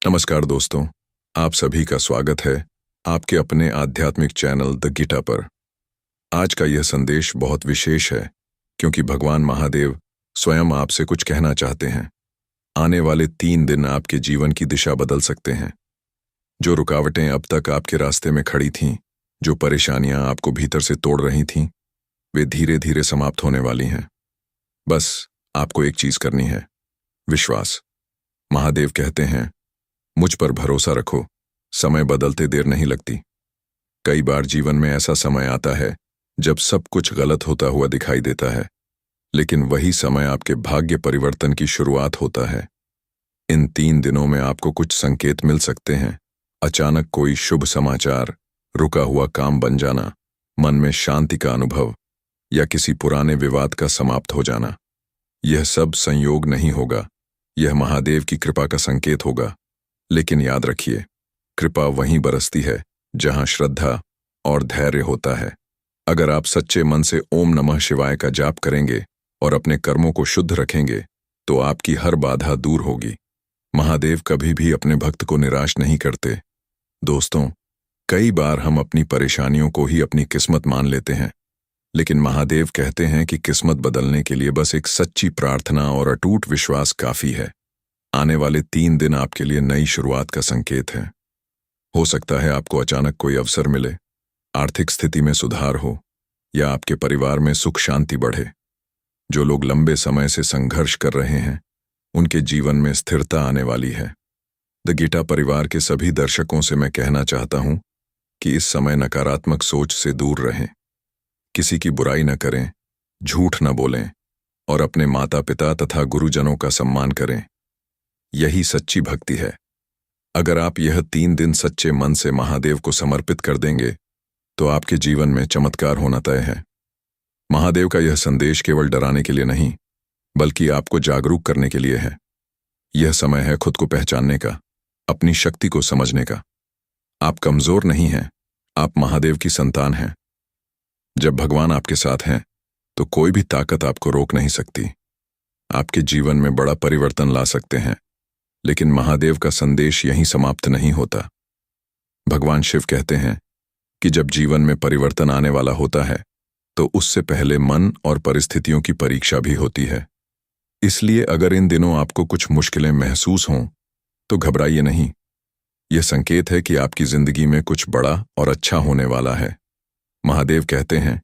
नमस्कार दोस्तों, आप सभी का स्वागत है आपके अपने आध्यात्मिक चैनल द गीता पर। आज का यह संदेश बहुत विशेष है क्योंकि भगवान महादेव स्वयं आपसे कुछ कहना चाहते हैं। आने वाले 3 दिन आपके जीवन की दिशा बदल सकते हैं। जो रुकावटें अब तक आपके रास्ते में खड़ी थीं, जो परेशानियां आपको भीतर से तोड़ रही थीं, वे धीरे धीरे समाप्त होने वाली हैं। बस आपको एक चीज करनी है, विश्वास। महादेव कहते हैं, मुझ पर भरोसा रखो, समय बदलते देर नहीं लगती। कई बार जीवन में ऐसा समय आता है जब सब कुछ गलत होता हुआ दिखाई देता है, लेकिन वही समय आपके भाग्य परिवर्तन की शुरुआत होता है। इन 3 दिनों में आपको कुछ संकेत मिल सकते हैं। अचानक कोई शुभ समाचार, रुका हुआ काम बन जाना, मन में शांति का अनुभव या किसी पुराने विवाद का समाप्त हो जाना। यह सब संयोग नहीं होगा, यह महादेव की कृपा का संकेत होगा। लेकिन याद रखिए, कृपा वहीं बरसती है जहां श्रद्धा और धैर्य होता है। अगर आप सच्चे मन से ओम नमः शिवाय का जाप करेंगे और अपने कर्मों को शुद्ध रखेंगे तो आपकी हर बाधा दूर होगी। महादेव कभी भी अपने भक्त को निराश नहीं करते। दोस्तों, कई बार हम अपनी परेशानियों को ही अपनी किस्मत मान लेते हैं, लेकिन महादेव कहते हैं कि किस्मत बदलने के लिए बस एक सच्ची प्रार्थना और अटूट विश्वास काफी है। आने वाले 3 दिन आपके लिए नई शुरुआत का संकेत है। हो सकता है आपको अचानक कोई अवसर मिले, आर्थिक स्थिति में सुधार हो या आपके परिवार में सुख शांति बढ़े। जो लोग लंबे समय से संघर्ष कर रहे हैं, उनके जीवन में स्थिरता आने वाली है। द गीता परिवार के सभी दर्शकों से मैं कहना चाहता हूं कि इस समय नकारात्मक सोच से दूर रहें। किसी की बुराई न करें, झूठ न बोलें और अपने माता पिता तथा गुरुजनों का सम्मान करें। यही सच्ची भक्ति है। अगर आप यह 3 दिन सच्चे मन से महादेव को समर्पित कर देंगे तो आपके जीवन में चमत्कार होना तय है। महादेव का यह संदेश केवल डराने के लिए नहीं, बल्कि आपको जागरूक करने के लिए है। यह समय है खुद को पहचानने का, अपनी शक्ति को समझने का। आप कमजोर नहीं हैं, आप महादेव की संतान हैं। जब भगवान आपके साथ हैं तो कोई भी ताकत आपको रोक नहीं सकती। आपके जीवन में बड़ा परिवर्तन ला सकते हैं, लेकिन महादेव का संदेश यहीं समाप्त नहीं होता। भगवान शिव कहते हैं कि जब जीवन में परिवर्तन आने वाला होता है तो उससे पहले मन और परिस्थितियों की परीक्षा भी होती है। इसलिए अगर इन दिनों आपको कुछ मुश्किलें महसूस हों तो घबराइए नहीं। यह संकेत है कि आपकी जिंदगी में कुछ बड़ा और अच्छा होने वाला है। महादेव कहते हैं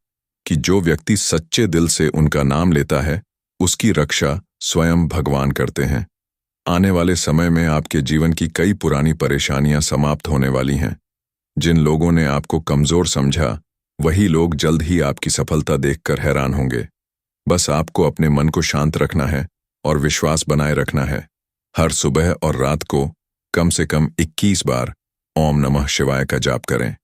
कि जो व्यक्ति सच्चे दिल से उनका नाम लेता है, उसकी रक्षा स्वयं भगवान करते हैं। आने वाले समय में आपके जीवन की कई पुरानी परेशानियां समाप्त होने वाली हैं। जिन लोगों ने आपको कमजोर समझा, वही लोग जल्द ही आपकी सफलता देखकर हैरान होंगे। बस आपको अपने मन को शांत रखना है और विश्वास बनाए रखना है। हर सुबह और रात को कम से कम 21 बार ओम नमः शिवाय का जाप करें।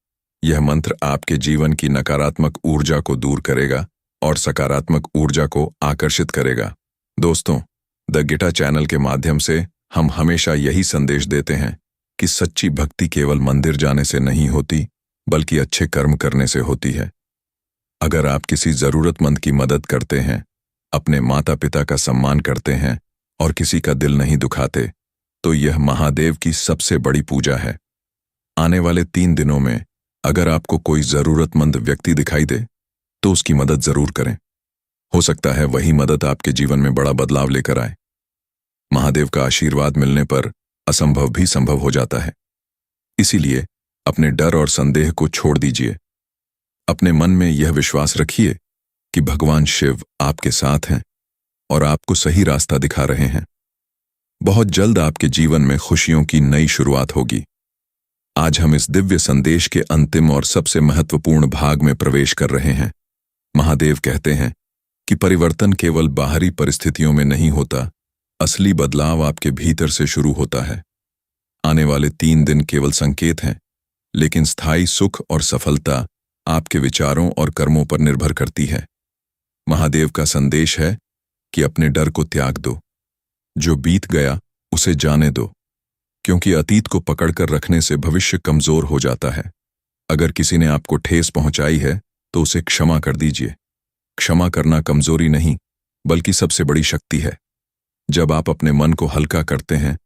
यह मंत्र आपके जीवन की नकारात्मक ऊर्जा को दूर करेगा और सकारात्मक ऊर्जा को आकर्षित करेगा। दोस्तों, द गीता चैनल के माध्यम से हम हमेशा यही संदेश देते हैं कि सच्ची भक्ति केवल मंदिर जाने से नहीं होती, बल्कि अच्छे कर्म करने से होती है। अगर आप किसी जरूरतमंद की मदद करते हैं, अपने माता पिता का सम्मान करते हैं और किसी का दिल नहीं दुखाते, तो यह महादेव की सबसे बड़ी पूजा है। आने वाले 3 दिनों में अगर आपको कोई जरूरतमंद व्यक्ति दिखाई दे तो उसकी मदद जरूर करें। हो सकता है वही मदद आपके जीवन में बड़ा बदलाव लेकर आए। महादेव का आशीर्वाद मिलने पर असंभव भी संभव हो जाता है। इसीलिए अपने डर और संदेह को छोड़ दीजिए। अपने मन में यह विश्वास रखिए कि भगवान शिव आपके साथ हैं और आपको सही रास्ता दिखा रहे हैं। बहुत जल्द आपके जीवन में खुशियों की नई शुरुआत होगी। आज हम इस दिव्य संदेश के अंतिम और सबसे महत्वपूर्ण भाग में प्रवेश कर रहे हैं। महादेव कहते हैं कि परिवर्तन केवल बाहरी परिस्थितियों में नहीं होता, असली बदलाव आपके भीतर से शुरू होता है। आने वाले 3 दिन केवल संकेत हैं, लेकिन स्थायी सुख और सफलता आपके विचारों और कर्मों पर निर्भर करती है। महादेव का संदेश है कि अपने डर को त्याग दो। जो बीत गया उसे जाने दो, क्योंकि अतीत को पकड़कर रखने से भविष्य कमजोर हो जाता है। अगर किसी ने आपको ठेस पहुंचाई है तो उसे क्षमा कर दीजिए। क्षमा करना कमजोरी नहीं, बल्कि सबसे बड़ी शक्ति है। जब आप अपने मन को हल्का करते हैं,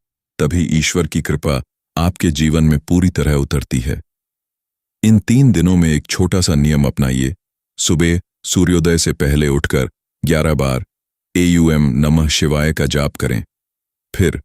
तभी ईश्वर की कृपा आपके जीवन में पूरी तरह उतरती है। इन 3 दिनों में एक छोटा सा नियम अपनाइए। सुबह सूर्योदय से पहले उठकर 11 बार AUM नमः शिवाय का जाप करें। फिर